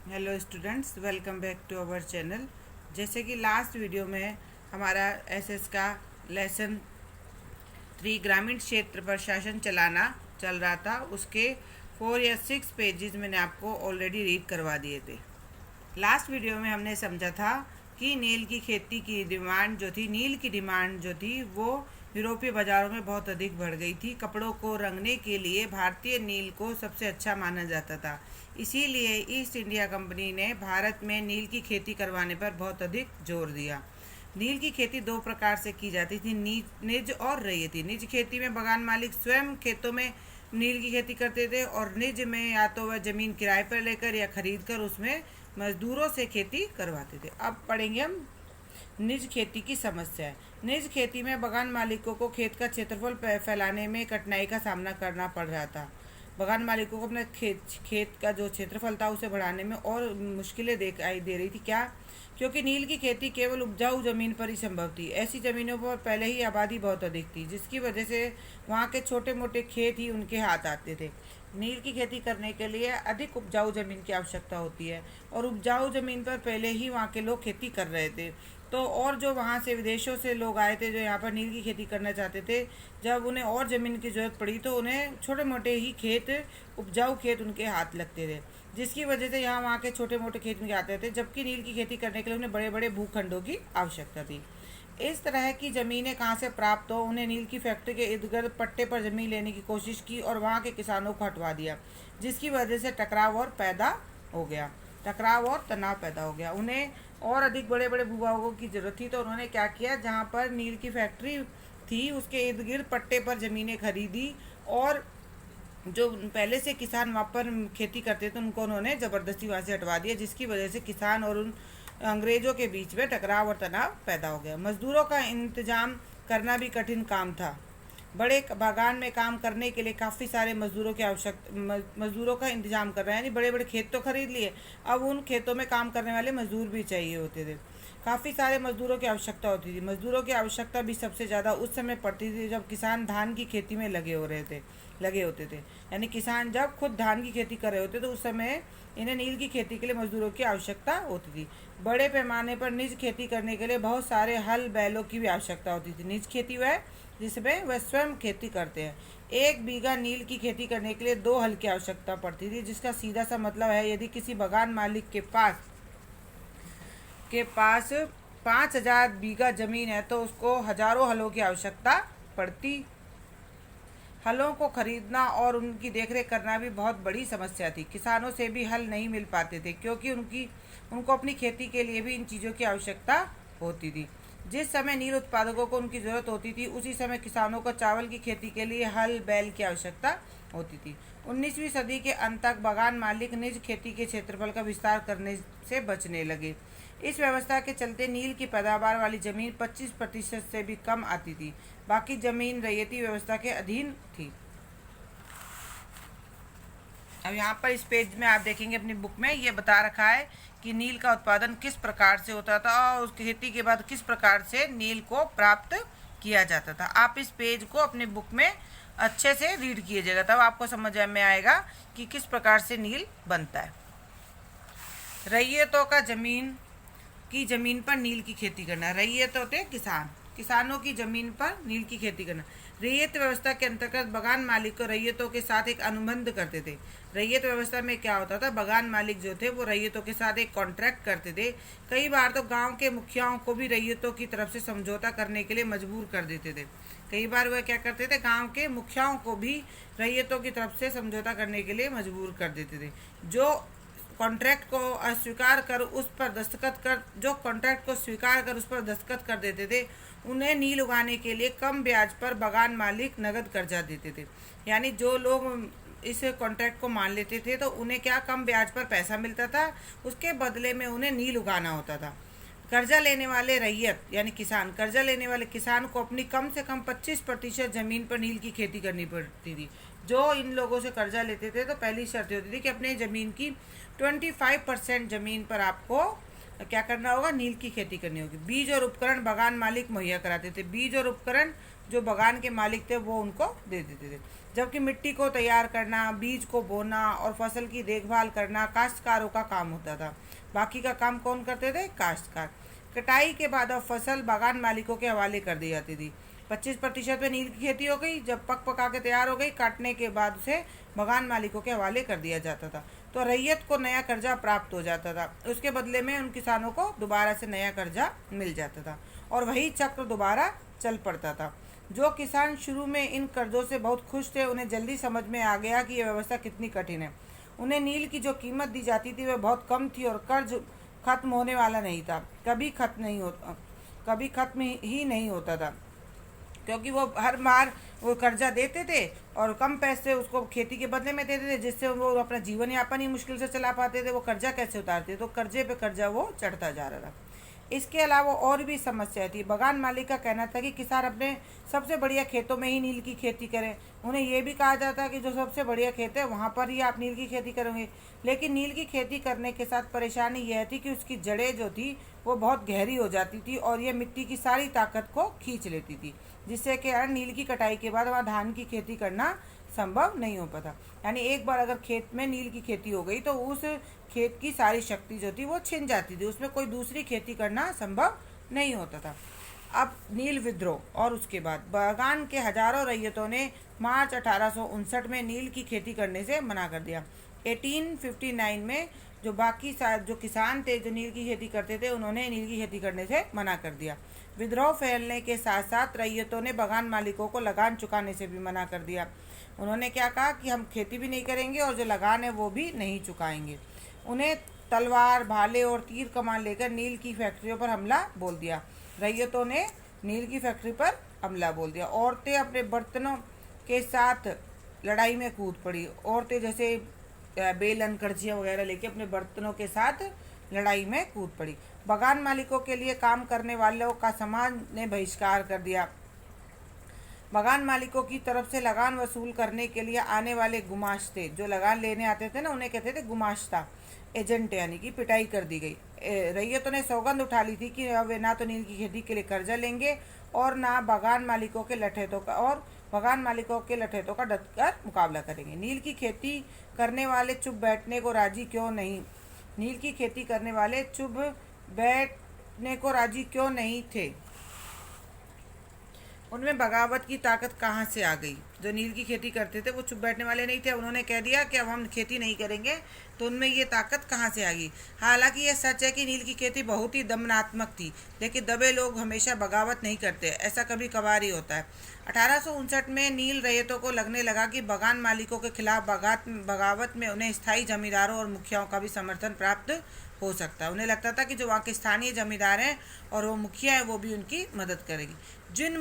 Hello students, welcome back to our channel. जैसे कि last video में हमारा एसएस का लेसन 3 ग्रामीण क्षेत्र प्रशासन चलाना चल रहा था। उसके 4 या 6 पेजेस मैंने आपको ऑलरेडी रीड करवा दिए थे। लास्ट वीडियो में हमने समझा था कि नील की खेती की डिमांड जो थी, नील की डिमांड जो थी वो यूरोपीय बाज़ारों में बहुत अधिक बढ़ गई थी। कपड़ों को रंगने के लिए भारतीय नील को सबसे अच्छा माना जाता था। इसीलिए ईस्ट इंडिया कंपनी ने भारत में नील की खेती करवाने पर बहुत अधिक जोर दिया। नील की खेती 2 प्रकार से की जाती थी, निज और रैयती। निज खेती में बगान मालिक स्वयं खेतों में नील की खेती करते थे और निज में या तो वह ज़मीन किराए पर लेकर या खरीद कर उसमें मजदूरों से खेती करवाते थे। अब पढ़ेंगे हम निज खेती की समस्या है। निज खेती में बगान मालिकों को खेत का क्षेत्रफल फैलाने में कठिनाई का सामना करना पड़ रहा था। बगान मालिकों को अपने खेत का जो क्षेत्रफल था उसे बढ़ाने में और मुश्किलें दिखाई दे रही थी। क्या? क्योंकि नील की खेती केवल उपजाऊ जमीन पर ही संभव थी। ऐसी जमीनों पर पहले ही आबादी बहुत अधिक थी, जिसकी वजह से वहाँ के छोटे मोटे खेत ही उनके हाथ आते थे। नील की खेती करने के लिए अधिक उपजाऊ ज़मीन की आवश्यकता होती है और उपजाऊ ज़मीन पर पहले ही वहाँ के लोग खेती कर रहे थे। तो और जो वहाँ से विदेशों से लोग आए थे जो यहाँ पर नील की खेती करना चाहते थे, जब उन्हें और ज़मीन की ज़रूरत पड़ी तो उन्हें छोटे मोटे ही खेत, उपजाऊ खेत उनके हाथ लगते थे, जिसकी वजह से यहाँ वहाँ के छोटे मोटे खेत में आते थे। जबकि नील की खेती करने के लिए उन्हें बड़े बड़े भूखंडों की आवश्यकता थी। इस तरह की ज़मीनें कहाँ से प्राप्त हो? उन्हें नील की फैक्ट्री के इर्द गिर्द पट्टे पर ज़मीन लेने की कोशिश की और वहाँ के किसानों को हटवा दिया, जिसकी वजह से टकराव और तनाव पैदा हो गया। उन्हें और अधिक बड़े बड़े भूभागों की ज़रूरत थी, तो उन्होंने क्या किया, जहाँ पर नील की फैक्ट्री थी उसके इर्द गिर्द पट्टे पर ज़मीनें खरीदी और जो पहले से किसान वहाँ पर खेती करते थे उनको उन्होंने ज़बरदस्ती वहाँ से हटवा दिया, जिसकी वजह से किसान और उन अंग्रेज़ों के बीच में टकराव और तनाव पैदा हो गया। मज़दूरों का इंतजाम करना भी कठिन काम था। बड़े बागान में काम करने के लिए काफ़ी सारे मज़दूरों का इंतजाम कर रहे हैं, यानी बड़े बड़े खेत तो खरीद लिए, अब उन खेतों में काम करने वाले मज़दूर भी चाहिए होते थे। काफ़ी सारे मज़दूरों की आवश्यकता होती थी। मज़दूरों की आवश्यकता भी सबसे ज़्यादा उस समय पड़ती थी जब किसान धान की खेती में लगे होते थे। यानी किसान जब खुद धान की खेती कर रहे होते तो उस समय इन्हें नील की खेती के लिए मज़दूरों की आवश्यकता होती थी। बड़े पैमाने पर निज खेती करने के लिए बहुत सारे हल बैलों की भी आवश्यकता होती थी। निज खेती वह जिसमें वह स्वयं खेती करते हैं। 1 बीघा नील की खेती करने के लिए 2 हल की आवश्यकता पड़ती थी, जिसका सीधा सा मतलब है यदि किसी बगान मालिक के पास 5,000 बीघा जमीन है तो उसको हजारों हलों की आवश्यकता पड़ती। हलों को खरीदना और उनकी देखरेख करना भी बहुत बड़ी समस्या थी। किसानों से भी हल नहीं मिल पाते थे क्योंकि उनको अपनी खेती के लिए भी इन चीज़ों की आवश्यकता होती थी। जिस समय नील उत्पादकों को उनकी ज़रूरत होती थी उसी समय किसानों को चावल की खेती के लिए हल बैल की आवश्यकता होती थी। 19वीं सदी के अंत तक बगान मालिक निज खेती के क्षेत्रफल का विस्तार करने से बचने लगे। इस व्यवस्था के चलते नील की पैदावार वाली जमीन 25% से भी कम आती थी। बाकी जमीन रैयती व्यवस्था के अधीन थी। अब यहाँ पर इस पेज में आप देखेंगे अपनी बुक में ये बता रखा है कि नील का उत्पादन किस प्रकार से होता था और उस खेती के बाद किस प्रकार से नील को प्राप्त किया जाता था। आप इस पेज को अपनी बुक में अच्छे से रीड कीजिएगा, तब आपको समझ में आएगा कि किस प्रकार से नील बनता है। रैयतों का जमीन पर नील की खेती करना। रैयत होते किसानों की जमीन पर नील की खेती करना। रैयत व्यवस्था के अंतर्गत बगान मालिक को रैयतों के साथ एक अनुबंध करते थे। रैयत व्यवस्था में क्या होता था, बगान मालिक जो थे वो रैयतों के साथ एक कॉन्ट्रैक्ट करते थे। कई बार तो गांव के मुखियाओं को भी रैयतों की तरफ से समझौता करने के लिए मजबूर कर देते थे। कई बार वह क्या करते थे, गांव के मुखियाओं को भी रैयतों की तरफ से समझौता करने के लिए मजबूर कर देते थे। जो कॉन्ट्रैक्ट को स्वीकार कर उस पर दस्तखत कर देते थे, उन्हें नील उगाने के लिए कम ब्याज पर बगान मालिक नगद कर्जा देते थे। यानी जो लोग इस कॉन्ट्रैक्ट को मान लेते थे तो उन्हें क्या, कम ब्याज पर पैसा मिलता था, उसके बदले में उन्हें नील उगाना होता था। कर्जा लेने वाले कर्जा लेने वाले किसान को अपनी कम से कम 25% जमीन पर नील की खेती करनी पड़ती थी। जो इन लोगों से कर्जा लेते थे तो पहली शर्त होती थी कि अपने ज़मीन की 25% ज़मीन पर आपको क्या करना होगा, नील की खेती करनी होगी। बीज और उपकरण बगान मालिक मुहैया कराते थे। बीज और उपकरण जो बगान के मालिक थे वो उनको दे देते थे। जबकि मिट्टी को तैयार करना, बीज को बोना और फसल की देखभाल करना काश्तकारों का काम होता था। बाकी का काम कौन करते थे? काश्तकार। कटाई के बाद अब फसल बागान मालिकों के हवाले कर दी जाती थी। 25% में नील की खेती हो गई। जब पका के तैयार हो गई, काटने के बाद उसे बागान मालिकों के हवाले कर दिया जाता था। तो रैयत को नया कर्जा प्राप्त हो जाता था। उसके बदले में उन किसानों को दोबारा से नया कर्जा मिल जाता था और वही चक्र दोबारा चल पड़ता था। जो किसान शुरू में इन कर्जों से बहुत खुश थे, उन्हें जल्दी समझ में आ गया कि यह व्यवस्था कितनी कठिन है। उन्हें नील की जो कीमत दी जाती थी वह बहुत कम थी और कर्ज खत्म होने वाला नहीं था, कभी खत्म ही नहीं होता था, क्योंकि वो हर बार वो कर्जा देते थे और कम पैसे उसको खेती के बदले में देते थे, जिससे वो अपना जीवन यापन ही मुश्किल से चला पाते थे। वो कर्जा कैसे उतारते? तो कर्जे पे कर्जा वो चढ़ता जा रहा था। इसके अलावा और भी समस्या थी। बागान मालिक का कहना था कि किसान अपने सबसे बढ़िया खेतों में ही नील की खेती करें। उन्हें यह भी कहा जाता है कि जो सबसे बढ़िया खेत है वहाँ पर ही आप नील की खेती करेंगे। लेकिन नील की खेती करने के साथ परेशानी यह थी कि उसकी जड़ें जो थी वो बहुत गहरी हो जाती थी और ये मिट्टी की सारी ताकत को खींच लेती थी, जिससे कि नील की कटाई के बाद वहाँ धान की खेती करना संभव नहीं हो पाता। यानी एक बार अगर खेत में नील की खेती हो गई तो उस खेत की सारी शक्ति जो थी वो छिन जाती थी, उसमें कोई दूसरी खेती करना संभव नहीं होता था। अब नील विद्रोह और उसके बाद बागान के हजारों रैयतों ने मार्च 1859 में नील की खेती करने से मना कर दिया। 1859 में जो किसान थे जो नील की खेती करते थे, उन्होंने नील की खेती करने से मना कर दिया। विद्रोह फैलने के साथ साथ रैयतों ने बागान मालिकों को लगान चुकाने से भी मना कर दिया। उन्होंने क्या कहा कि हम खेती भी नहीं करेंगे और जो लगान है वो भी नहीं चुकाएंगे। उन्हें तलवार, भाले और तीर कमान लेकर नील की फैक्ट्रियों पर हमला बोल दिया। रैयतों ने नील की फैक्ट्री पर हमला बोल दिया। औरतें अपने बर्तनों के साथ लड़ाई में कूद पड़ी। औरतें जैसे बेलन, कड़छियाँ वगैरह लेके अपने बर्तनों के साथ लड़ाई में कूद पड़ी। बागान मालिकों के लिए काम करने वालों का समाज ने बहिष्कार कर दिया। बागान मालिकों की तरफ से लगान वसूल करने के लिए आने वाले गुमाश्ते, जो लगान लेने आते थे ना, उन्हें कहते थे गुमाश्ता एजेंट, यानी कि पिटाई कर दी गई। रैयतों ने सौगंध उठा ली थी कि वे ना तो नील की खेती के लिए कर्जा लेंगे और ना बागान मालिकों के लठैतों का डटकर मुकाबला करेंगे। नील की खेती करने वाले चुप बैठने को राजी क्यों नहीं थे? उनमें बगावत की ताकत कहाँ से आ गई? जो नील की खेती करते थे वो चुप बैठने वाले नहीं थे। उन्होंने कह दिया कि अब हम खेती नहीं करेंगे, तो उनमें ये ताकत कहाँ से आ गई? हालांकि यह सच है कि नील की खेती बहुत ही दमनात्मक थी, लेकिन दबे लोग हमेशा बगावत नहीं करते, ऐसा कभी कभार ही होता है। 1859 में नील रैयतों को लगने लगा कि बागान मालिकों के खिलाफ बगावत में उन्हें स्थायी जमींदारों और मुखियाओं का भी समर्थन प्राप्त हो सकता है। उन्हें लगता था कि जो वहाँ के स्थानीय जमींदार हैं और वो मुखिया हैं, वो भी उनकी मदद करेगी। जिन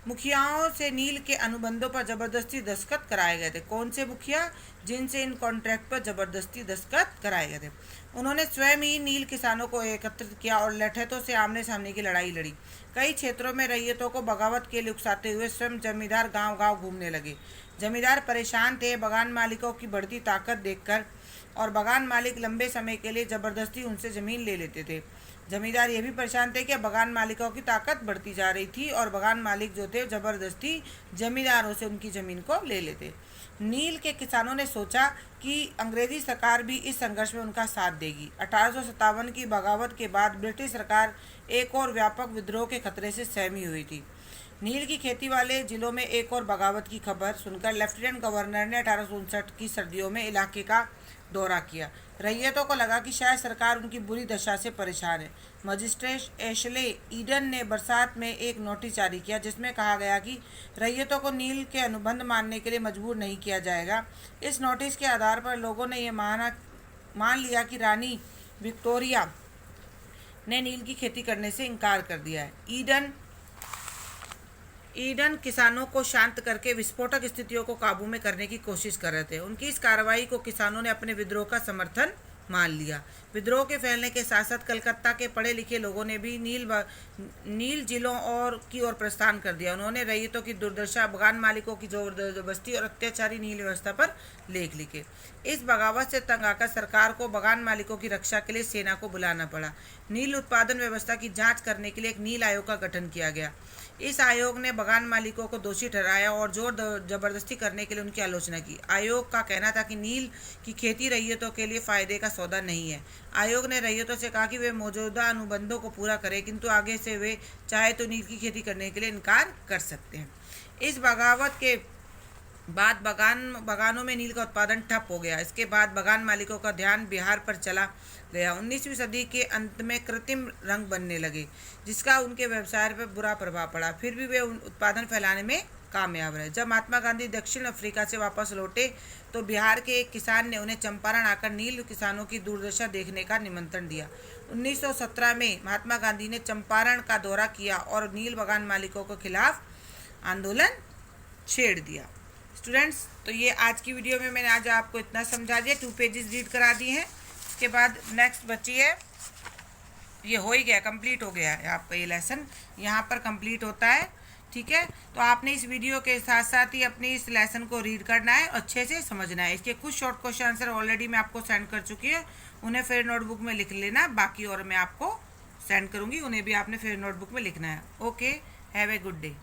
मुखियाओं से नील के अनुबंधों पर जबरदस्ती दस्तखत कराए गए थे। कौन से मुखिया? जिनसे इन कॉन्ट्रैक्ट पर जबरदस्ती दस्तखत कराए गए थे। उन्होंने स्वयं ही नील किसानों को एकत्रित किया और लठैतों से आमने सामने की लड़ाई लड़ी। कई क्षेत्रों में रैयतों को बगावत के लिए उकसाते हुए स्वयं जमींदार गांव-गांव घूमने लगे। जमींदार परेशान थे बागान मालिकों की बढ़ती ताकत देखकर, और बागान मालिक लंबे समय के लिए जबरदस्ती उनसे ज़मीन ले लेते थे। जमींदार ये भी परेशान थे कि बागान मालिकों की ताकत बढ़ती जा रही थी और बागान मालिक जो थे जबरदस्ती जमींदारों से उनकी ज़मीन को ले लेते। नील के किसानों ने सोचा कि अंग्रेजी सरकार भी इस संघर्ष में उनका साथ देगी। 1857 की बगावत के बाद ब्रिटिश सरकार एक और व्यापक विद्रोह के खतरे से सहमी हुई थी। नील की खेती वाले जिलों में एक और बगावत की खबर सुनकर लेफ्टिनेंट गवर्नर ने 1859 की सर्दियों में इलाके का दौरा किया। रैयतों को लगा कि शायद सरकार उनकी बुरी दशा से परेशान है। मजिस्ट्रेट एशले ईडन ने बरसात में एक नोटिस जारी किया, जिसमें कहा गया कि रैयतों को नील के अनुबंध मानने के लिए मजबूर नहीं किया जाएगा। इस नोटिस के आधार पर लोगों ने यह मान लिया कि रानी विक्टोरिया ने नील की खेती करने से इनकार कर दिया है। ईडन किसानों को शांत करके विस्फोटक स्थितियों को काबू में करने की कोशिश कर रहे थे। उनकी इस कार्रवाई को किसानों ने अपने विद्रोह का समर्थन मान लिया। विद्रोह के फैलने के साथ साथ कलकत्ता के पढ़े लिखे लोगों ने भी नील जिलों की ओर प्रस्थान कर दिया। उन्होंने रैयतों की दुर्दशा, बगान मालिकों की जबरदस्ती और अत्याचारी नील व्यवस्था पर लेख लिखे। इस बगावत से तंग आकर सरकार को बगान मालिकों की रक्षा के लिए सेना को बुलाना पड़ा। नील उत्पादन व्यवस्था की जांच करने के लिए एक नील आयोग का गठन किया गया। इस आयोग ने बगान मालिकों को दोषी ठहराया और जोर जबरदस्ती करने के लिए उनकी आलोचना की। आयोग का कहना था कि नील की खेती रैयतों के लिए फायदे का सौदा नहीं है। आयोग ने रैयतों से कहा कि वे मौजूदा अनुबंधों को पूरा करें, किंतु आगे से वे चाहे तो नील की खेती करने के लिए इनकार कर सकते हैं। इस बगावत के बाद बगानों में नील का उत्पादन ठप हो गया। इसके बाद बगान मालिकों का ध्यान बिहार पर चला गया। 19वीं सदी के अंत में कृत्रिम रंग बनने लगे, जिसका उनके व्यवसाय पर बुरा प्रभाव पड़ा। फिर भी वे उत्पादन फैलाने में कामयाब रहे। जब महात्मा गांधी दक्षिण अफ्रीका से वापस लौटे तो बिहार के एक किसान ने उन्हें चंपारण आकर नील किसानों की दुर्दशा देखने का निमंत्रण दिया। 1917 में महात्मा गांधी ने चंपारण का दौरा किया और नील बगान मालिकों के खिलाफ आंदोलन छेड़ दिया। स्टूडेंट्स, तो ये आज की वीडियो में मैंने आज आपको इतना समझा दिया, 2 पेजेस रीड करा दिए हैं। इसके बाद नेक्स्ट बची है, ये हो ही गया, कंप्लीट हो गया है आपका ये लेसन, यहाँ पर कंप्लीट होता है। ठीक है, तो आपने इस वीडियो के साथ साथ ही अपने इस लेसन को रीड करना है, अच्छे से समझना है। इसके कुछ शॉर्ट क्वेश्चन आंसर ऑलरेडी मैं आपको सेंड कर चुकी है, उन्हें फिर नोटबुक में लिख लेना। बाकी और मैं आपको सेंड करूँगी, उन्हें भी आपने फिर नोटबुक में लिखना है। Okay, have a good day.